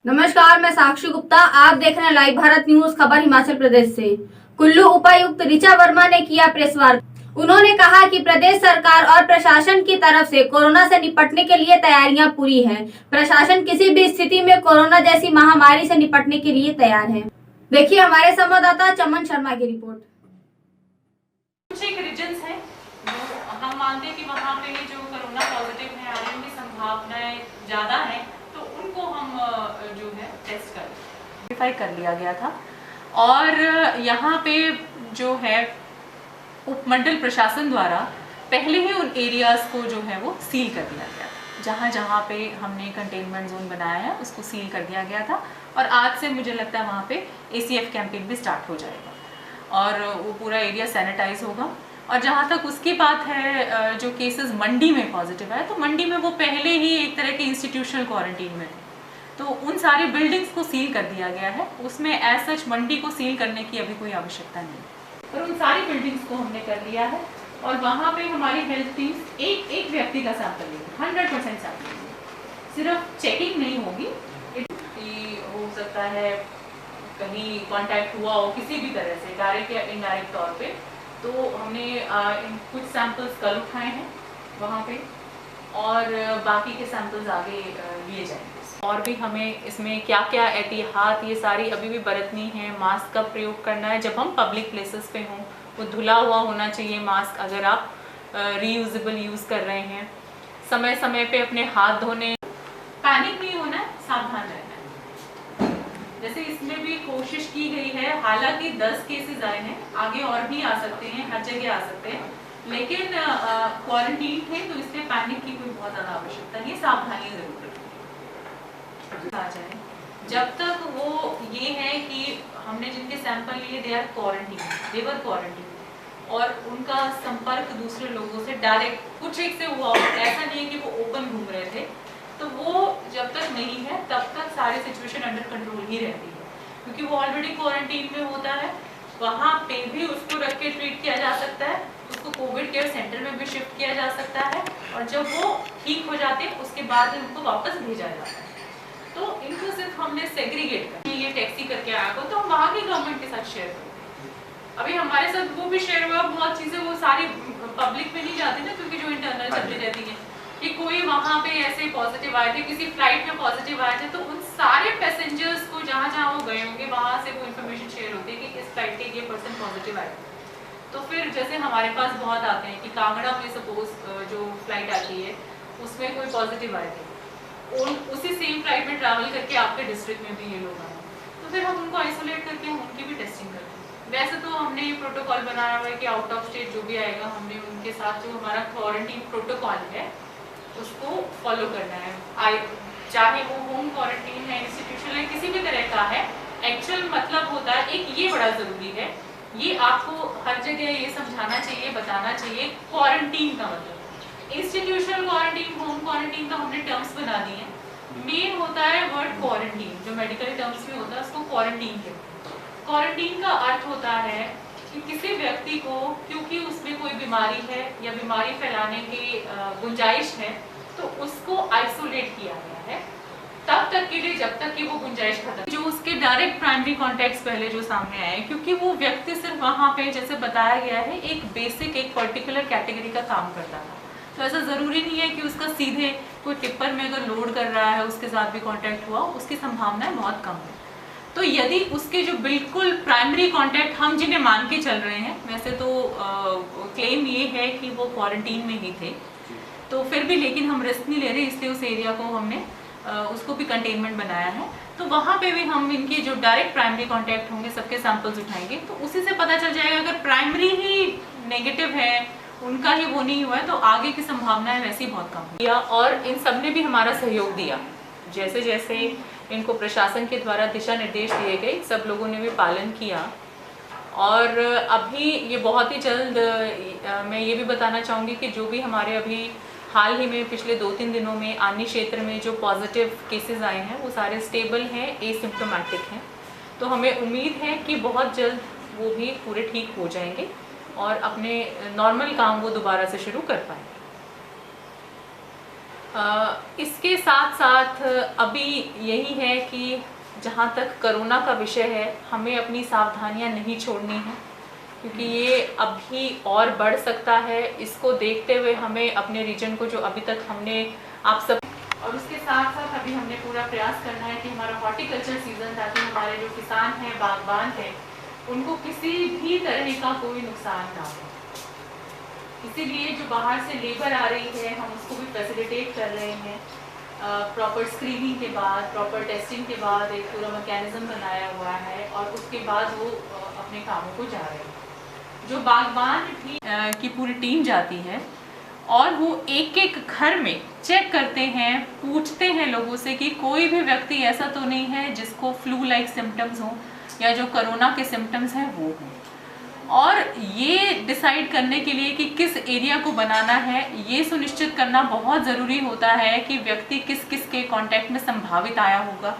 नमस्कार, मैं साक्षी गुप्ता। आप देख रहे हैं लाइव भारत न्यूज। खबर हिमाचल प्रदेश से। कुल्लू उपायुक्त ऋचा वर्मा ने किया प्रेस वार्ता। उन्होंने कहा कि प्रदेश सरकार और प्रशासन की तरफ से कोरोना से निपटने के लिए तैयारियां पूरी हैं। प्रशासन किसी भी स्थिति में कोरोना जैसी महामारी से निपटने के लिए तैयार है। देखिए हमारे संवाददाता चमन शर्मा की रिपोर्ट। कुछ एक रीजन्स हैं हम मानते हैं कि वहाँ पे जो कोरोना पॉजिटिव है आने की संभावनाएं ज़्यादा हैं, तो उनको हम जो है टेस्ट कर लिया गया था। और यहाँ पे जो है उपमंडल प्रशासन द्वारा पहले ही उन एरियाज़ को जो है वो सील कर दिया गया था। जहाँ जहाँ पे हमने कंटेनमेंट जोन बनाया है उसको सील कर दिया गया था। और आज से मुझे लगता है वहाँ पे ACF कैंपेन भी स्टार्ट हो जाएगा और वो पूरा एरिया सैनिटाइज होगा। और जहाँ तक उसकी बात है, जो केसेस मंडी में पॉजिटिव है, तो मंडी में वो पहले ही एक तरह के इंस्टीट्यूशनल क्वारंटीन में थे, तो उन सारी बिल्डिंग्स को सील कर दिया गया है। उसमें एज सच मंडी को सील करने की अभी कोई आवश्यकता नहीं है, पर उन सारी बिल्डिंग्स को हमने कर लिया है। और वहाँ पे हमारी हेल्थ टीम्स एक एक व्यक्ति का सैंपल लेगी, 100% सैंपल लेगी। सिर्फ चेकिंग नहीं होगी, हो सकता है कहीं कांटेक्ट हुआ हो किसी भी तरह से, डायरेक्ट या इनडायरेक्ट तौर पे, तो हमने कुछ सैंपल्स कल उठाए हैं वहाँ पे और बाकी के सैंपल्स आगे लिए जाएंगे। और भी हमें इसमें क्या क्या एहतियात ये सारी अभी भी बरतनी है। मास्क का प्रयोग करना है जब हम पब्लिक प्लेसेस पे हों, वो धुला हुआ होना चाहिए मास्क अगर आप रीयूजेबल यूज़ कर रहे हैं। समय समय पे अपने हाथ धोने, पैनिक नहीं होना है, सावधान रहना है। जैसे इसमें भी कोशिश की गई है, हालांकि 10 केसेस आए हैं, आगे और भी आ सकते हैं, हर जगह आ सकते हैं, लेकिन क्वारंटीन थे तो इसलिए पैनिक की कोई बहुत ज़्यादा आवश्यकता नहीं, सावधानी जरूर रखें आ जाए। जब तक वो ये है कि हमने जिनके सैंपल लिए they are quarantine, they were quarantine, और उनका संपर्क दूसरे लोगों से डायरेक्ट कुछ एक से हुआ, ऐसा नहीं है कि वो ओपन घूम रहे थे, तो वो जब तक नहीं है तब तक सारी सिचुएशन अंडर कंट्रोल ही रहती है, क्योंकि वो ऑलरेडी क्वारंटीन में होता है। वहाँ पे भी उसको रख के ट्रीट किया जा सकता है, उसको कोविड केयर सेंटर में भी शिफ्ट किया जा सकता है, और जब वो ठीक हो जाते हैं उसके बाद उनको वापस भेजा जाता है। तो इनको सिर्फ हमने सेग्रीगेट कर, ये टैक्सी करके आया हो तो हम वहाँ की गवर्नमेंट के साथ शेयर करें। अभी हमारे साथ वो भी शेयर हुआ, बहुत चीज़ें वो सारी पब्लिक में नहीं जाती ना, क्योंकि जो इंटरनल चलती रहती है कि कोई वहाँ पे ऐसे पॉजिटिव आए थे, किसी फ्लाइट में पॉजिटिव आए थे, तो उन सारे पैसेंजर्स को जहाँ जहाँ वो गए होंगे वहाँ से वो इन्फॉर्मेशन शेयर होती है कि इस फ्लाइट के ये पर्सन पॉजिटिव आए। तो फिर जैसे हमारे पास बहुत आते हैं कि कांगड़ा में सपोज जो फ्लाइट आती है उसमें कोई पॉजिटिव आए थे, उसी सेम फ्लाइट में ट्रैवल करके आपके डिस्ट्रिक्ट में भी ये लोग आए, तो फिर हम उनको आइसोलेट करके हम उनकी भी टेस्टिंग करते हैं। वैसे तो हमने ये प्रोटोकॉल बनाया हुआ है कि आउट ऑफ स्टेट जो भी आएगा हमने उनके साथ जो हमारा क्वारंटीन प्रोटोकॉल है उसको फॉलो करना है, चाहे वो होम क्वारंटीन है, इंस्टीट्यूशन है, किसी भी तरह का है। एक्चुअल मतलब होता है, एक ये बड़ा ज़रूरी है, ये आपको हर जगह ये समझाना चाहिए, बताना चाहिए क्वारंटीन का मतलब। इंस्टीट्यूशनल क्वारंटीन, होम क्वारंटीन तो हमने टर्म्स बना दी हैं। मेन होता है वर्ड क्वारंटीन, जो मेडिकल टर्म्स में होता है उसको क्वारंटीन कहते हैं। क्वारंटीन का अर्थ होता है कि किसी व्यक्ति को, क्योंकि उसमें कोई बीमारी है या बीमारी फैलाने की गुंजाइश है, तो उसको आइसोलेट किया गया है तब तक के लिए जब तक कि वो गुंजाइश खत्म, जो उसके डायरेक्ट प्राइमरी कॉन्टैक्ट्स पहले जो सामने आए, क्योंकि वो व्यक्ति सिर्फ वहाँ पे जैसे बताया गया है एक बेसिक एक पर्टिकुलर कैटेगरी का काम करता था, तो ऐसा ज़रूरी नहीं है कि उसका सीधे कोई टिप्पर में अगर लोड कर रहा है उसके साथ भी कॉन्टैक्ट हुआ, उसकी संभावनाएं बहुत कम है। तो यदि उसके जो बिल्कुल प्राइमरी कांटेक्ट हम जिन्हें मान के चल रहे हैं, वैसे तो क्लेम ये है कि वो क्वारंटीन में ही थे, तो फिर भी लेकिन हम रिस्क नहीं ले रहे, इसलिए उस एरिया को हमने उसको भी कंटेनमेंट बनाया है। तो वहाँ पे भी हम इनके जो डायरेक्ट प्राइमरी कांटेक्ट होंगे सबके सैंपल्स उठाएंगे, तो उसी से पता चल जाएगा अगर प्राइमरी ही नेगेटिव है, उनका ही वो नहीं हुआ है, तो आगे की संभावनाएं वैसे ही बहुत कम हुई। और इन सब ने भी हमारा सहयोग दिया, जैसे जैसे इनको प्रशासन के द्वारा दिशा निर्देश दिए गए सब लोगों ने भी पालन किया। और अभी ये बहुत ही जल्द मैं ये भी बताना चाहूँगी कि जो भी हमारे अभी हाल ही में पिछले 2-3 दिनों में आनी क्षेत्र में जो पॉजिटिव केसेस आए हैं वो सारे स्टेबल हैं, एसिम्प्टोमेटिक हैं, तो हमें उम्मीद है कि बहुत जल्द वो भी पूरे ठीक हो जाएंगे और अपने नॉर्मल काम वो दोबारा से शुरू कर पाएंगे। इसके साथ साथ अभी यही है कि जहाँ तक कोरोना का विषय है, हमें अपनी सावधानियाँ नहीं छोड़नी हैं, क्योंकि ये अभी और बढ़ सकता है। इसको देखते हुए हमें अपने रीजन को, जो अभी तक हमने आप सब, और उसके साथ साथ अभी हमने पूरा प्रयास करना है कि हमारा हॉर्टिकल्चर सीजन, ताकि हमारे जो किसान हैं, बागबान हैं, उनको किसी भी तरह का कोई नुकसान ना हो। इसीलिए जो बाहर से लेबर आ रही है, हम उसको भी फैसिलिटेट कर रहे हैं। प्रॉपर स्क्रीनिंग के बाद, प्रॉपर टेस्टिंग के बाद एक पूरा मैकेनिज्म बनाया हुआ है, और उसके बाद वो अपने कामों को जा रहे हैं। जो बागबान भी की पूरी टीम जाती है, और वो एक एक घर में चेक करते हैं, पूछते हैं लोगों से कि कोई भी व्यक्ति ऐसा तो नहीं है जिसको फ्लू लाइक सिम्टम्स हों, या जो कोरोना के सिम्टम्स हैं वो हों। और ये डिसाइड करने के लिए कि किस एरिया को बनाना है, ये सुनिश्चित करना बहुत ज़रूरी होता है कि व्यक्ति किस किस के कांटेक्ट में संभावित आया होगा,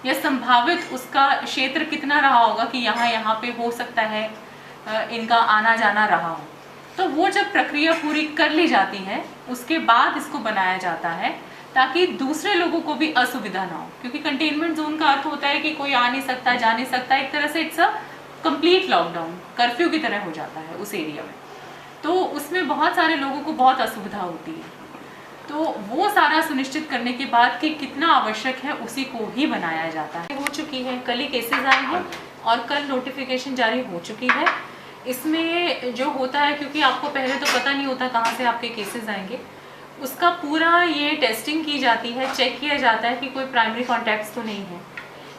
या संभावित उसका क्षेत्र कितना रहा होगा कि यहाँ पे हो सकता है इनका आना जाना रहा हो। तो वो जब प्रक्रिया पूरी कर ली जाती है, उसके बाद इसको बनाया जाता है, ताकि दूसरे लोगों को भी असुविधा ना हो। क्योंकि कंटेनमेंट जोन का अर्थ होता है कि कोई आ नहीं सकता, जा नहीं सकता, एक तरह से it's a complete lockdown, curfew की तरह हो जाता है उस एरिया में। तो उसमें बहुत सारे लोगों को बहुत असुविधा होती है। तो वो सारा सुनिश्चित करने के बाद कि कितना आवश्यक है, उसी को ही बनाया जाता है। हो चुकी है, कल ही केसेस आए हैं और कल नोटिफिकेशन जारी हो चुकी है। इसमें जो होता है, क्योंकि आपको पहले तो पता नहीं होता कहाँ से आपके केसेस आएंगे, उसका पूरा ये टेस्टिंग की जाती है, चेक किया जाता है कि कोई प्राइमरी कॉन्टैक्ट्स तो नहीं है।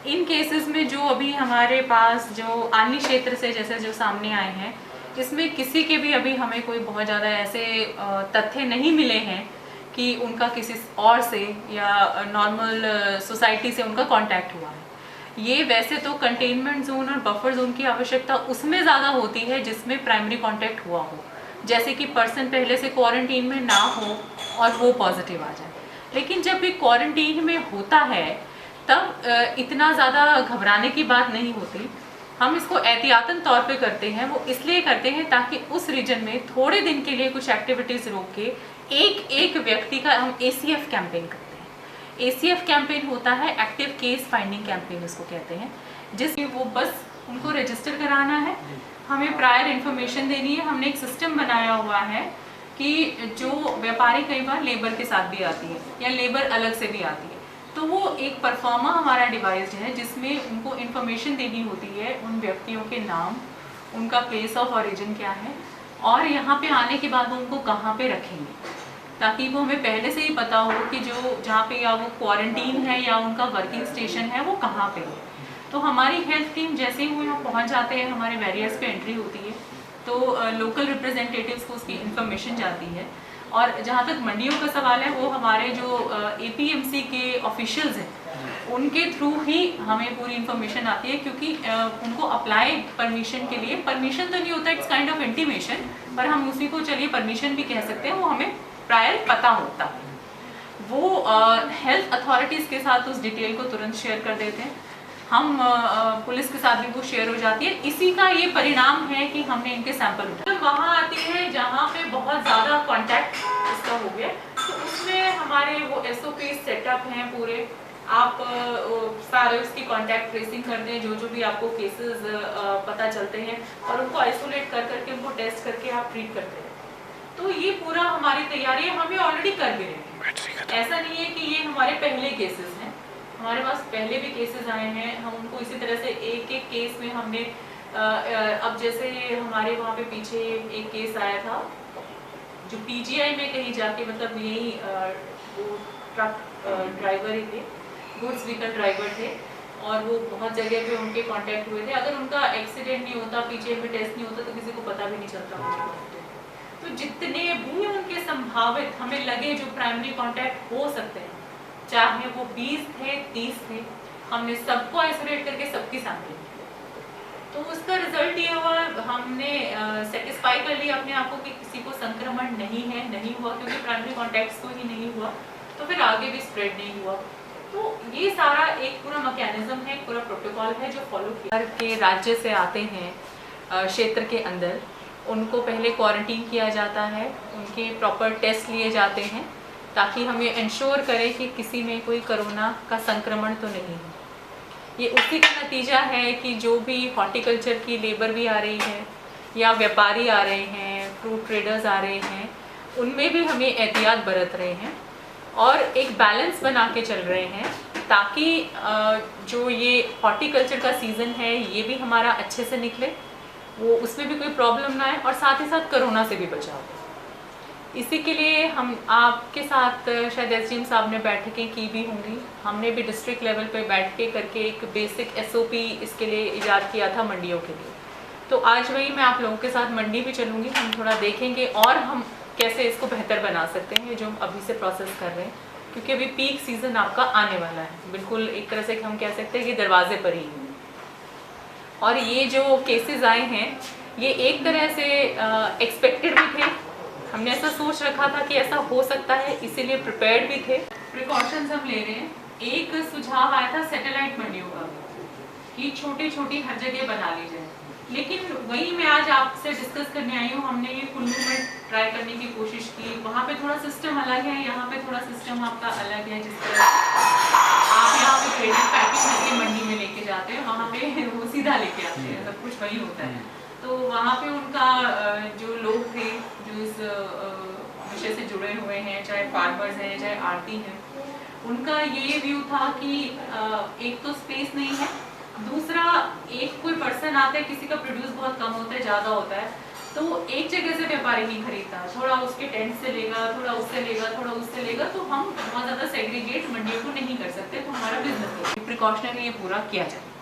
इन केसेस में जो अभी हमारे पास जो आनी क्षेत्र से जैसे जो सामने आए हैं, इसमें किसी के भी अभी हमें कोई बहुत ज़्यादा ऐसे तथ्य नहीं मिले हैं कि उनका किसी और से या नॉर्मल सोसाइटी से उनका कांटेक्ट हुआ है। ये वैसे तो कंटेनमेंट जोन और बफर जोन की आवश्यकता उसमें ज़्यादा होती है जिसमें प्राइमरी कांटेक्ट हुआ हो, जैसे कि पर्सन पहले से क्वारंटीन में ना हो और वो पॉजिटिव आ जाए। लेकिन जब भी क्वारंटीन में होता है तब इतना ज़्यादा घबराने की बात नहीं होती। हम इसको एहतियातन तौर पे करते हैं, वो इसलिए करते हैं ताकि उस रीजन में थोड़े दिन के लिए कुछ एक्टिविटीज़ रोक के एक एक व्यक्ति का हम ACF कैंपेन करते हैं। ACF कैंपेन होता है एक्टिव केस फाइंडिंग कैंपेन, उसको कहते हैं, जिसमें वो बस उनको रजिस्टर कराना है, हमें प्रायर इन्फॉर्मेशन देनी है। हमने एक सिस्टम बनाया हुआ है कि जो व्यापारी कई बार लेबर के साथ भी आती है या लेबर अलग से भी आती है, तो वो एक परफॉर्मा हमारा डिवाइस है जिसमें उनको इन्फॉर्मेशन देनी होती है, उन व्यक्तियों के नाम, उनका प्लेस ऑफ ओरिजिन क्या है, और यहाँ पे आने के बाद वो उनको कहाँ पे रखेंगे, ताकि वो हमें पहले से ही पता हो कि जो जहाँ पे या वो क्वारंटीन है या उनका वर्किंग स्टेशन है वो कहाँ पे है। तो हमारी हेल्थ टीम जैसे ही वो यहाँ पहुँच जाते हैं, हमारे बैरियर्स पे एंट्री होती है, तो लोकल रिप्रेजेंटेटिव्स को उसकी इन्फॉर्मेशन जाती है। और जहाँ तक मंडियों का सवाल है, वो हमारे जो APMC के ऑफिशियल्स हैं उनके थ्रू ही हमें पूरी इन्फॉर्मेशन आती है, क्योंकि उनको अप्लाई परमिशन के लिए, परमिशन तो नहीं होता, इट्स काइंड ऑफ इंटीमेशन, पर हम उसी को चलिए परमिशन भी कह सकते हैं, वो हमें प्रायर पता होता है। वो हेल्थ अथॉरिटीज़ के साथ उस डिटेल को तुरंत शेयर कर देते हैं, हम पुलिस के साथ भी वो शेयर हो जाती है। इसी का ये परिणाम है कि हमने इनके सैंपल उठाए। तो वहाँ आती है जहाँ पे बहुत ज़्यादा कांटेक्ट इसका हो गया, तो उसमें हमारे वो SOP सेटअप हैं पूरे। आप सारे उसकी कांटेक्ट ट्रेसिंग कर दें, जो भी आपको केसेस पता चलते हैं, और उनको आइसोलेट कर करके उनको टेस्ट करके आप ट्रीट करते हैं। तो ये पूरा हमारी तैयारी है, हमें ऑलरेडी कर भी रहे हैं। ऐसा नहीं है कि ये हमारे पहले केसेस हैं, हमारे पास पहले भी केसेस आए हैं। हम उनको इसी तरह से एक एक केस में हमने अब जैसे हमारे वहाँ पे पीछे एक केस आया था जो PGI में कहीं जाके, मतलब यही वो ट्रक ड्राइवर ही थे, गुड्स व्हीकल ड्राइवर थे, और वो बहुत जगह पे उनके कांटेक्ट हुए थे। अगर उनका एक्सीडेंट नहीं होता, PGI में टेस्ट नहीं होता, तो किसी को पता भी नहीं चलता। तो जितने भी उनके संभावित हमें लगे जो प्राइमरी कांटेक्ट हो सकते हैं, चाहे वो 20 थे 30 थे, हमने सबको आइसोलेट करके सबकी सैंपलिंग की। तो उसका रिजल्ट ये हुआ, हमने सेटिस्फाई कर लिया अपने आप को कि किसी को संक्रमण नहीं हुआ, क्योंकि प्राइमरी कॉन्टैक्ट्स को ही नहीं हुआ, तो फिर आगे भी स्प्रेड नहीं हुआ। तो ये सारा एक पूरा मैकेनिज्म है, पूरा प्रोटोकॉल है जो फॉलो किया। के राज्य से आते हैं क्षेत्र के अंदर, उनको पहले क्वारंटीन किया जाता है, उनके प्रॉपर टेस्ट लिए जाते हैं, ताकि हम ये इंश्योर करें कि किसी में कोई कोरोना का संक्रमण तो नहीं है। ये उसी का नतीजा है कि जो भी हॉर्टिकल्चर की लेबर भी आ रही है या व्यापारी आ रहे हैं, फ्रूट ट्रेडर्स आ रहे हैं, उनमें भी हमें एहतियात बरत रहे हैं और एक बैलेंस बना के चल रहे हैं ताकि जो ये हॉर्टिकल्चर का सीज़न है ये भी हमारा अच्छे से निकले, वो उसमें भी कोई प्रॉब्लम ना आए और साथ ही साथ कोरोना से भी बचाव हो। इसी के लिए हम आपके साथ शायद एसडीएम साहब ने बैठकें की भी होंगी, हमने भी डिस्ट्रिक्ट लेवल पे बैठ के करके एक बेसिक एसओपी इसके लिए इजाद किया था मंडियों के लिए। तो आज वही मैं आप लोगों के साथ मंडी भी चलूँगी, हम थोड़ा देखेंगे और हम कैसे इसको बेहतर बना सकते हैं जो हम अभी से प्रोसेस कर रहे हैं, क्योंकि अभी पीक सीज़न आपका आने वाला है, बिल्कुल एक तरह से हम कह सकते हैं कि दरवाजे पर ही है। और ये जो केसेस आए हैं ये एक तरह से एक्सपेक्टेड भी थे, हमने ऐसा सोच रखा था कि ऐसा हो सकता है, इसीलिए प्रिपेयर्ड भी थे। प्रिकॉशंस हम ले रहे हैं। एक सुझाव आया था सैटेलाइट मंडियों का कि छोटी छोटी हर जगह बना ली जाए, लेकिन वही मैं आज आपसे डिस्कस करने आई हूँ। हमने ये कुल्लू में ट्राई करने की कोशिश की, वहाँ पे थोड़ा सिस्टम अलग है, यहाँ पे थोड़ा सिस्टम आपका अलग है। जिस तरह आप यहाँ पे ट्रेडिंग पैकिंग करके मंडी में लेके जाते हैं, वहाँ पे वो सीधा लेके आते हैं, सब कुछ वही होता है। तो वहाँ पे उनका जो लोग थे जो इस विषय से जुड़े हुए हैं, चाहे फार्मर्स हैं चाहे आड़ती हैं, उनका ये व्यू था कि एक तो स्पेस नहीं है, दूसरा एक कोई पर्सन आता है, किसी का प्रोड्यूस बहुत कम होता है, ज़्यादा होता है, तो एक जगह से व्यापारी नहीं खरीदता, थोड़ा उसके टेंट से लेगा, थोड़ा उससे लेगा, थोड़ा उससे लेगा, तो हम बहुत ज़्यादा सेग्रीगेट मंडियों को नहीं कर सकते, तो हमारा बिजनेस प्रिकॉशनरी ये पूरा किया जाए।